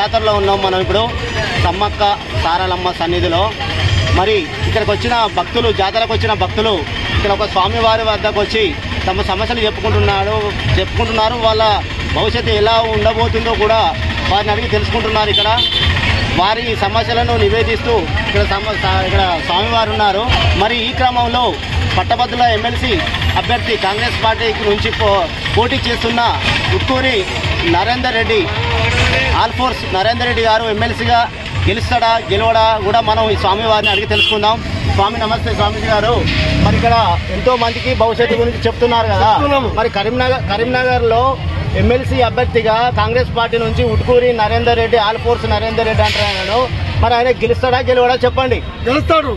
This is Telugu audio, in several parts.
జాతరలో ఉన్నాం మనం ఇప్పుడు సమ్మక్క సారలమ్మ సన్నిధిలో. మరి ఇక్కడికి వచ్చిన భక్తులు, జాతరకు వచ్చిన భక్తులు ఇక్కడ ఒక స్వామివారి వద్దకు వచ్చి తమ సమస్యలు చెప్పుకుంటున్నారు. వాళ్ళ భవిష్యత్తు ఎలా ఉండబోతుందో కూడా వారిని అడిగి తెలుసుకుంటున్నారు. ఇక్కడ వారి సమస్యలను నివేదిస్తూ ఇక్కడ స్వామివారు ఉన్నారు. మరి ఈ క్రమంలో పట్టభద్రుల ఎమ్మెల్సీ అభ్యర్థి కాంగ్రెస్ పార్టీ నుంచి పోటీ చేస్తున్న ఉట్కూరి నరేందర్ రెడ్డి, ఆల్ ఫోర్స్ నరేందర్ రెడ్డి గారు ఎమ్మెల్సీగా గెలుస్తాడా గెలవడా కూడా మనం ఈ స్వామివారిని అడిగి తెలుసుకుందాం. స్వామి నమస్తే. స్వామీజీ గారు, మరి ఇక్కడ ఎంతో మందికి భవిష్యత్తు గురించి చెప్తున్నారు కదా, మరి కరీంనగర్లో ఎమ్మెల్సీ అభ్యర్థిగా కాంగ్రెస్ పార్టీ నుంచి ఉట్కూరి నరేందర్ రెడ్డి, ఆల్ ఫోర్స్ నరేందర్ రెడ్డి అంటున్నాను. మరి ఆయన గెలుస్తాడా గెలవడా చెప్పండి. గెలుస్తాడు,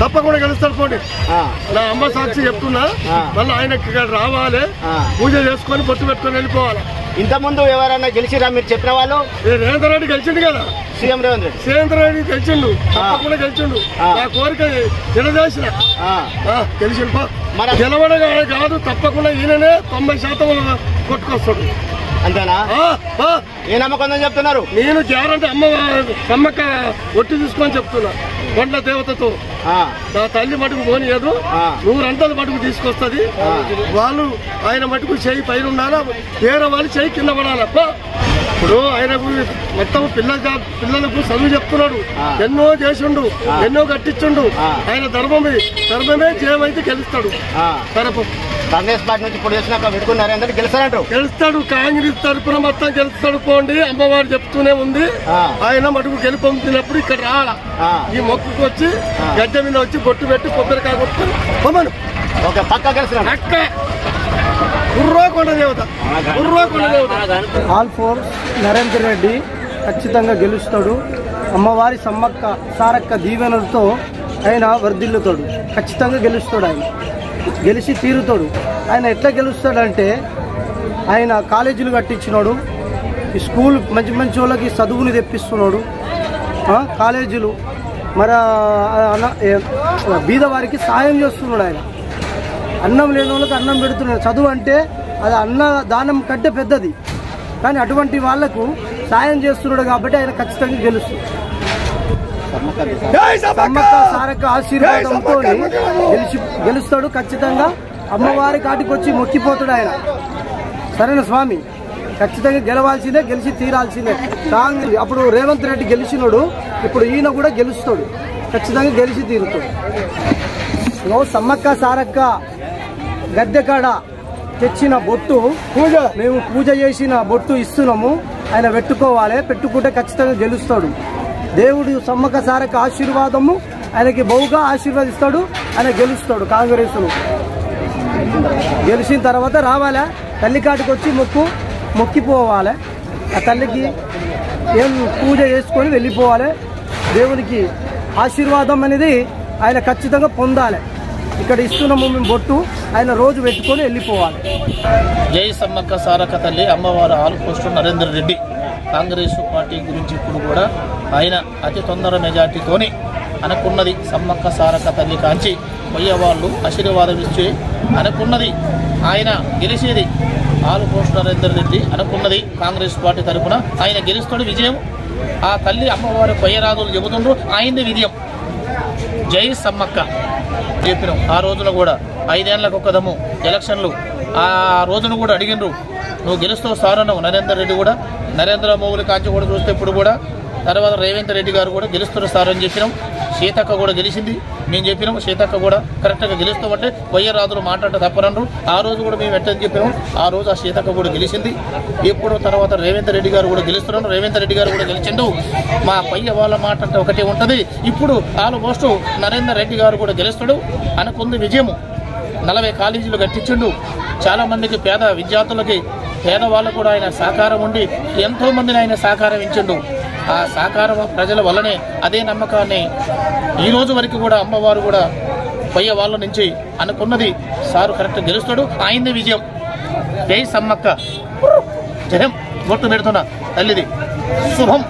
తప్పకుండా గెలుస్తాడు. పోండి, నా అమ్మ సాక్షి చెప్తున్నా. మళ్ళీ ఆయన ఇక్కడ రావాలి, పూజ చేసుకొని బొట్టు పెట్టుకొని వెళ్ళిపోవాలి. ఇంతకుముందు ఎవరైనా గెలిచిరా మీరు చెప్పిన వాళ్ళు? రేవంత్ రెడ్డి గెలిచిండు కదా, సీఎం రేవంత్ రెడ్డి గెలిచిండు, తప్పకుండా గెలిచిండు. నా కోరిక నిలదీసిన గెలిచిండు. మన గెలవడం కాదు, తప్పకుండా ఈయననే 90% కొట్టుకొస్తాడు. అంతేనా? ఏ నమ్మకం చెప్తున్నారు? నేను గ్యారంటీ అమ్మ సమ్మక్క ఒట్టి తీసుకొని చెప్తున్నా. కొండ దేవతతో నా తల్లి మటుకు పోనీయదు, 100 మటుకు తీసుకొస్తుంది. వాళ్ళు ఆయన మటుకు చేయి పైన ఉండాలా, వేరే వాళ్ళు చేయి కింద పడాలప్ప. ఇప్పుడు ఆయనకు మొత్తం పిల్లలకు చదువు చెప్తున్నాడు, ఎన్నో చేసిండు, ఎన్నో కట్టించుండు. ఆయన ధర్మమే జయమైతే గెలుస్తాడు. కాంగ్రెస్ పార్టీ నుంచి ఇప్పుడు చేసినాక పెట్టుకున్నారంటే గెలుస్తాడు. కాంగ్రెస్ తరఫున మొత్తం గెలుస్తాడు. పోండి, అమ్మవారు చెప్తూనే ఉంది. ఆయన మటుకు గెలుపొందినప్పుడు ఇక్కడ రావాలా, ఈ మొక్కుకు వచ్చి గడ్డ మీద వచ్చి బొట్టు పెట్టి కొబ్బరికాయ కొట్టుకొని పొమ్మను. ఓకే, పక్క గెలుస్తున్నాడు. అక్క కొండ దేవత. ఆల్ ఫోర్స్ నరేందర్ రెడ్డి ఖచ్చితంగా గెలుస్తాడు. అమ్మవారి సమ్మక్క సారక్క దీవెనలతో ఆయన వర్ధిల్లుతాడు. ఖచ్చితంగా గెలుస్తాడు. ఆయన గెలిచి తీరుతాడు. ఆయన ఎట్లా గెలుస్తాడంటే, ఆయన కాలేజీలు కట్టించినాడు, ఈ స్కూల్ మంచి మంచి వాళ్ళకి చదువుని తెప్పిస్తున్నాడు. కాలేజీలు మరి బీదవారికి సాయం చేస్తున్నాడు. ఆయన అన్నం లేని వాళ్ళకి అన్నం పెడుతున్నాడు. చదువు అంటే అది అన్న దానం కంటే పెద్దది, కానీ అటువంటి వాళ్లకు సాయం చేస్తున్నాడు కాబట్టి ఆయన ఖచ్చితంగా గెలుస్తాడు. సమ్మక్క సారక్క ఆశీర్వాదంతో గెలుస్తాడు. ఖచ్చితంగా అమ్మవారి కాటికి వచ్చి మొక్కిపోతాడు ఆయన. సరేనా స్వామి? ఖచ్చితంగా గెలవాల్సిందే, గెలిచి తీరాల్సిందే. కాంగ్రెస్ అప్పుడు రేవంత్ రెడ్డి గెలిచినాడు, ఇప్పుడు ఈయన కూడా గెలుస్తాడు. ఖచ్చితంగా గెలిచి తీరుతాడు. సమ్మక్క సారక్క గద్దెకాడ తెచ్చిన బొట్టు మేము పూజ చేసిన బొట్టు ఇస్తున్నాము. ఆయన పెట్టుకోవాలి, పెట్టుకుంటే ఖచ్చితంగా గెలుస్తాడు. దేవుడు సమ్మక్క సారక్క ఆశీర్వాదము ఆయనకి బహుగా ఆశీర్వదిస్తాడు. ఆయన గెలుస్తాడు. కాంగ్రెస్ను గెలిచిన తర్వాత రావాలా, తల్లికాటికి వచ్చి మొక్కిపోవాలి. ఆ తల్లికి ఏం పూజ చేసుకొని వెళ్ళిపోవాలి. దేవునికి ఆశీర్వాదం అనేది ఆయన ఖచ్చితంగా పొందాలి. ఇక్కడ ఇస్తున్నాము మేము బొట్టు, ఆయన రోజు పెట్టుకొని వెళ్ళిపోవాలి. జై సమ్మక్క సారక్క తల్లి అమ్మవారు all post Narender Reddy Congress party గురించి ఇప్పుడు కూడా ఆయన అతి తొందర మెజార్టీతోని అనుకున్నది. సమ్మక్క సారక్క తల్లి కాంచి పోయేవాళ్ళు ఆశీర్వాదం ఇచ్చి అనుకున్నది. ఆయన గెలిచేది ఆల్ పోస్ట్ నరేందర్ రెడ్డి అనుకున్నది. కాంగ్రెస్ పార్టీ తరఫున ఆయన గెలుస్తాడు. విజయం ఆ తల్లి అమ్మవారి కొయ్యరాదులు చెబుతుండ్రు, ఆయనది విజయం. జై సమ్మక్క చెప్పినాం. ఆ రోజున కూడా 5 ఏళ్లకు ఒక్కదము ఎలక్షన్లు, ఆ రోజున కూడా అడిగినరు, నువ్వు గెలుస్తావు సార్ అన్నావు. నరేందర్ రెడ్డి కూడా, నరేంద్ర మోదీ కాంచి కూడా చూస్తే ఇప్పుడు కూడా, తర్వాత రేవంత్ రెడ్డి గారు కూడా గెలుస్తున్నారు సార్ అని చెప్పినాం. సీతక్క కూడా గెలిచింది, మేము చెప్పినాం. సీతక్క కూడా కరెక్ట్గా గెలుస్తామంటే వయ్యరాదులు మాట్లాడితే తప్పరన్నారు. ఆ రోజు కూడా మేము ఎట్టని చెప్పినాం. ఆ రోజు ఆ సీతక్క కూడా గెలిచింది. ఇప్పుడు తర్వాత రేవంత్ రెడ్డి గారు కూడా గెలుస్తున్నారు. రేవంత్ రెడ్డి గారు కూడా గెలిచిండు. మా పయ్య వాళ్ళ మాట అంటే ఒకటే ఉంటుంది. ఇప్పుడు ఆల్మోస్ట్ నరేందర్ రెడ్డి గారు కూడా గెలుస్తాడు. అనుకుంది విజయము. 40 కాలేజీలు కట్టించిండు. చాలామందికి పేద విద్యార్థులకి, పేదవాళ్ళకు కూడా ఆయన సహకారం ఉండి ఎంతోమందిని ఆయన సహకారం ఇచ్చిండు. ఆ సహకారం ప్రజల వల్లనే అదే నమ్మకాన్ని ఈ రోజు వరకు కూడా అమ్మవారు కూడా పోయే వాళ్ళ నుంచి అనుకున్నది సారు కరెక్ట్ గెలుస్తాడు. ఆయనది విజయం. జై సమ్మక్క జయం. బొట్టు పెడుతున్నా తల్లిది శుభం.